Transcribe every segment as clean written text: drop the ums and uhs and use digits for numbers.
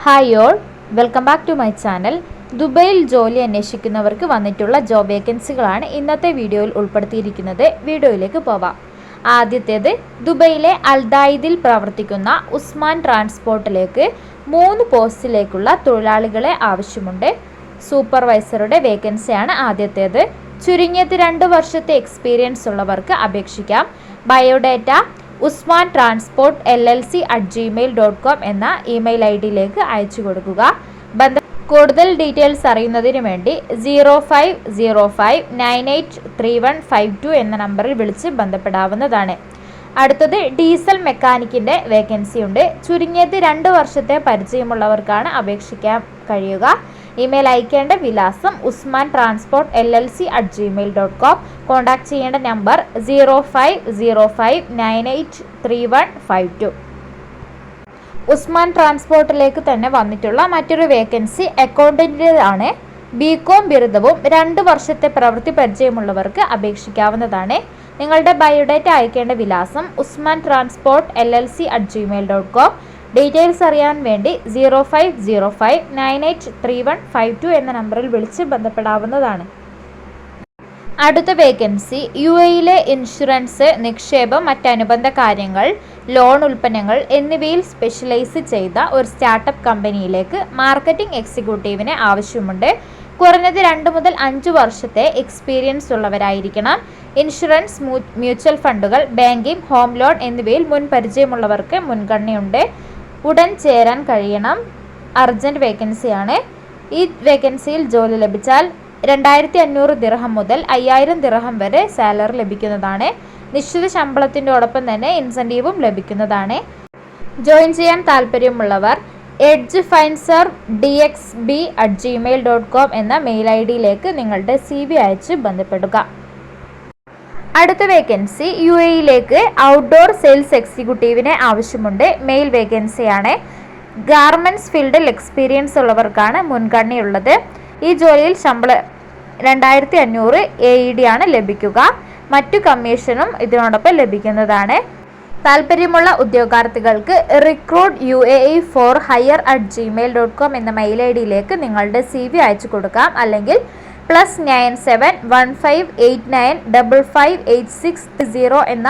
Hi all, welcome back to my channel. ദുബൈയിൽ ജോലി അന്വേഷിക്കുന്നവർക്ക് വന്നിട്ടുള്ള ജോബ് വേക്കൻസികളാണ് ഇന്നത്തെ വീഡിയോയിൽ ഉൾപ്പെടുത്തിയിരിക്കുന്നത്. വീഡിയോയിലേക്ക് പോവാം. ആദ്യത്തേത്, ദുബൈയിലെ അൽദായിദിൽ പ്രവർത്തിക്കുന്ന ഉസ്മാൻ ട്രാൻസ്പോർട്ടിലേക്ക് 3 പോസ്റ്റിലേക്കുള്ള തൊഴിലാളികളെ ആവശ്യമുണ്ട്. സൂപ്പർവൈസറുടെ വേക്കൻസിയാണ് ആദ്യത്തേത്. ചുരുങ്ങിയത് 2 വർഷത്തെ എക്സ്പീരിയൻസ് ഉള്ളവർക്ക് അപേക്ഷിക്കാം. ബയോഡേറ്റ ഉസ്മാൻ ട്രാൻസ്പോർട്ട് LLC@gmail.com എന്ന ഇമെയിൽ ഐഡിയിലേക്ക് അയച്ചു കൊടുക്കുക. കൂടുതൽ ഡീറ്റെയിൽസ് അറിയുന്നതിന് വേണ്ടി 0505983152 എന്ന നമ്പറിൽ വിളിച്ച് ബന്ധപ്പെടാവുന്നതാണ്. അടുത്തത്, ഡീസൽ മെക്കാനിക്കിൻ്റെ വേക്കൻസി ഉണ്ട്. ചുരുങ്ങിയത് 2 വർഷത്തെ പരിചയമുള്ളവർക്കാണ് അപേക്ഷിക്കാൻ കഴിയുക. ഇമെയിൽ അയക്കേണ്ട വിലാസം ഉസ്മാൻ ട്രാൻസ്പോർട്ട് LLC@gmail.com. കോൺടാക്ട് ചെയ്യേണ്ട നമ്പർ 0505983152. ഉസ്മാൻ ട്രാൻസ്പോർട്ടിലേക്ക് തന്നെ വന്നിട്ടുള്ള മറ്റൊരു വേക്കൻസി അക്കൗണ്ടന്റിൻ്റെതാണ്. BCom ബിരുദവും 2 വർഷത്തെ പ്രവൃത്തി പരിചയമുള്ളവർക്ക് അപേക്ഷിക്കാവുന്നതാണ്. നിങ്ങളുടെ ബയോഡേറ്റ അയക്കേണ്ട വിലാസം ഉസ്മാൻ ട്രാൻസ്പോർട്ട് LLC@gmail.com. ഡീറ്റെയിൽസ് അറിയാൻ വേണ്ടി 0505983152 എന്ന നമ്പറിൽ വിളിച്ച് ബന്ധപ്പെടാവുന്നതാണ്. അടുത്ത വേക്കൻസി UAEയിലെ ഇൻഷുറൻസ്, നിക്ഷേപം, മറ്റനുബന്ധ കാര്യങ്ങൾ, ലോൺ ഉൽപ്പന്നങ്ങൾ എന്നിവയിൽ സ്പെഷ്യലൈസ് ചെയ്ത ഒരു സ്റ്റാർട്ടപ്പ് കമ്പനിയിലേക്ക് മാർക്കറ്റിംഗ് എക്സിക്യൂട്ടീവിനെ ആവശ്യമുണ്ട്. കുറഞ്ഞത് 2 മുതൽ 5 വർഷത്തെ എക്സ്പീരിയൻസ് ഉള്ളവരായിരിക്കണം. ഇൻഷുറൻസ്, മ്യൂച്വൽ ഫണ്ടുകൾ, ബാങ്കിംഗ്, ഹോം ലോൺ എന്നിവയിൽ മുൻ പരിചയമുള്ളവർക്ക് മുൻഗണനയുണ്ട്. ഉടൻ ചേരാൻ കഴിയണം. അർജന്റ് വേക്കൻസിയാണ്. ഈ വേക്കൻസിയിൽ ജോലി ലഭിച്ചാൽ 2500 ദിർഹം മുതൽ 5000 ദിർഹം വരെ സാലറി ലഭിക്കുന്നതാണ്. നിശ്ചിത ശമ്പളത്തിൻ്റെയോടൊപ്പം തന്നെ ഇൻസെൻറ്റീവും ലഭിക്കുന്നതാണ്. ജോയിൻ ചെയ്യാൻ താല്പര്യമുള്ളവർ edgefindserdxb@gmail.com എന്ന മെയിൽ ഐഡിയിലേക്ക് നിങ്ങളുടെ CV അയച്ച് ബന്ധപ്പെടുക. അടുത്ത വേക്കൻസി UAEയിലേക്ക് ഔട്ട്ഡോർ സെയിൽസ് എക്സിക്യൂട്ടീവിനെ ആവശ്യമുണ്ട്. മെയിൽ വേക്കൻസിയാണ്. ഗാർമെൻറ്റ്സ് ഫീൽഡിൽ എക്സ്പീരിയൻസ് ഉള്ളവർക്കാണ് മുൻഗണനയുള്ളത്. ഈ ജോലിയിൽ ശമ്പളം 2500 AED ആണ് ലഭിക്കുക. മറ്റു കമ്മീഷനും ഇതിനോടൊപ്പം ലഭിക്കുന്നതാണ്. താല്പര്യമുള്ള ഉദ്യോഗാർത്ഥികൾക്ക് recruit UAE for hire@gmail.com എന്ന മെയിൽ ഐഡിയിലേക്ക് നിങ്ങളുടെ CV അയച്ചു കൊടുക്കാം. അല്ലെങ്കിൽ +971589558630 എന്ന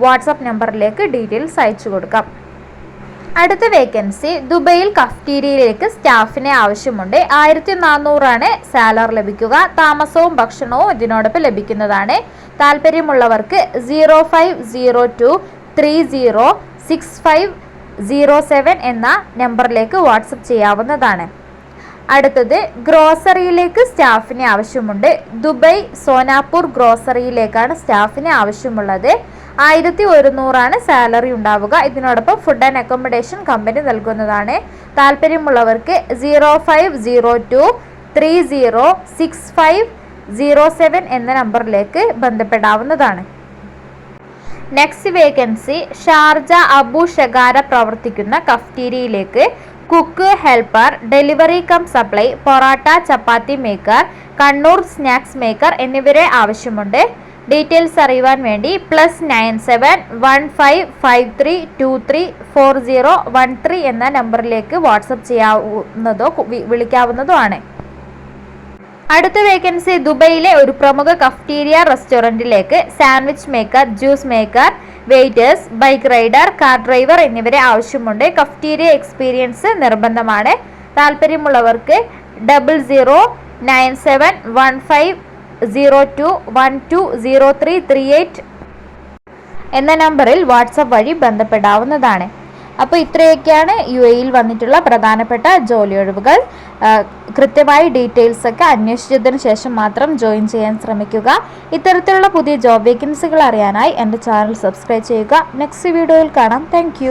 വാട്സാപ്പ് നമ്പറിലേക്ക് ഡീറ്റെയിൽസ് അയച്ചു കൊടുക്കാം. അടുത്ത വേക്കൻസി, ദുബൈയിൽ കഫ്റ്റീരിയയിലേക്ക് സ്റ്റാഫിനെ ആവശ്യമുണ്ട്. 1400 ആണ് സാലറി ലഭിക്കുക. താമസവും ഭക്ഷണവും ഇതിനോടൊപ്പം ലഭിക്കുന്നതാണ്. താല്പര്യമുള്ളവർക്ക് 0502306507 എന്ന നമ്പറിലേക്ക് വാട്സപ്പ് ചെയ്യാവുന്നതാണ്. അടുത്തത്, ഗ്രോസറിയിലേക്ക് സ്റ്റാഫിനെ ആവശ്യമുണ്ട്. ദുബൈ സോനാപൂർ ഗ്രോസറിയിലേക്കാണ് സ്റ്റാഫിനെ ആവശ്യമുള്ളത്. 1100 ആണ് സാലറി ഉണ്ടാവുക. ഇതിനോടൊപ്പം ഫുഡ് ആൻഡ് അക്കോമഡേഷൻ കമ്പനി നൽകുന്നതാണ്. താല്പര്യമുള്ളവർക്ക് 0502306507 എന്ന നമ്പറിലേക്ക് ബന്ധപ്പെടാവുന്നതാണ്. Next vacancy, Sharjah Abu Shagara പ്രവർത്തിക്കുന്ന കഫ്റ്റീരിയയിലേക്ക് cook, helper, delivery cum supply, porotta, chapati maker, Kannur snacks maker എന്നിവരെ ആവശ്യമുണ്ട്. ഡീറ്റെയിൽസ് അറിയുവാൻ വേണ്ടി +971553234013 എന്ന നമ്പറിലേക്ക് വാട്സപ്പ് ചെയ്യാവുന്നതോ വിളിക്കാവുന്നതോ ആണ്. അടുത്ത വേക്കൻസി, ദുബൈയിലെ ഒരു പ്രമുഖ കഫ്റ്റീരിയ റെസ്റ്റോറൻറ്റിലേക്ക് sandwich maker, juice maker, waiters, bike rider, car driver എന്നിവരെ ആവശ്യമുണ്ട്. കഫ്റ്റീരിയ എക്സ്പീരിയൻസ് നിർബന്ധമാണ്. താല്പര്യമുള്ളവർക്ക് 00971502120338 എന്ന നമ്പറിൽ വാട്സപ്പ് വഴി ബന്ധപ്പെടാവുന്നതാണ്. അപ്പോൾ ഇത്രയൊക്കെയാണ് UAEയിൽ വന്നിട്ടുള്ള പ്രധാനപ്പെട്ട ജോലി ഒഴിവുകൾ. കൃത്യമായി ഡീറ്റെയിൽസ് ഒക്കെ അന്വേഷിച്ചതിന് ശേഷം മാത്രം ജോയിൻ ചെയ്യാൻ ശ്രമിക്കുക. ഇത്തരത്തിലുള്ള പുതിയ ജോബ് വേക്കൻസികൾ അറിയാനായി എൻ്റെ ചാനൽ സബ്സ്ക്രൈബ് ചെയ്യുക. നെക്സ്റ്റ് വീഡിയോയിൽ കാണാം. താങ്ക്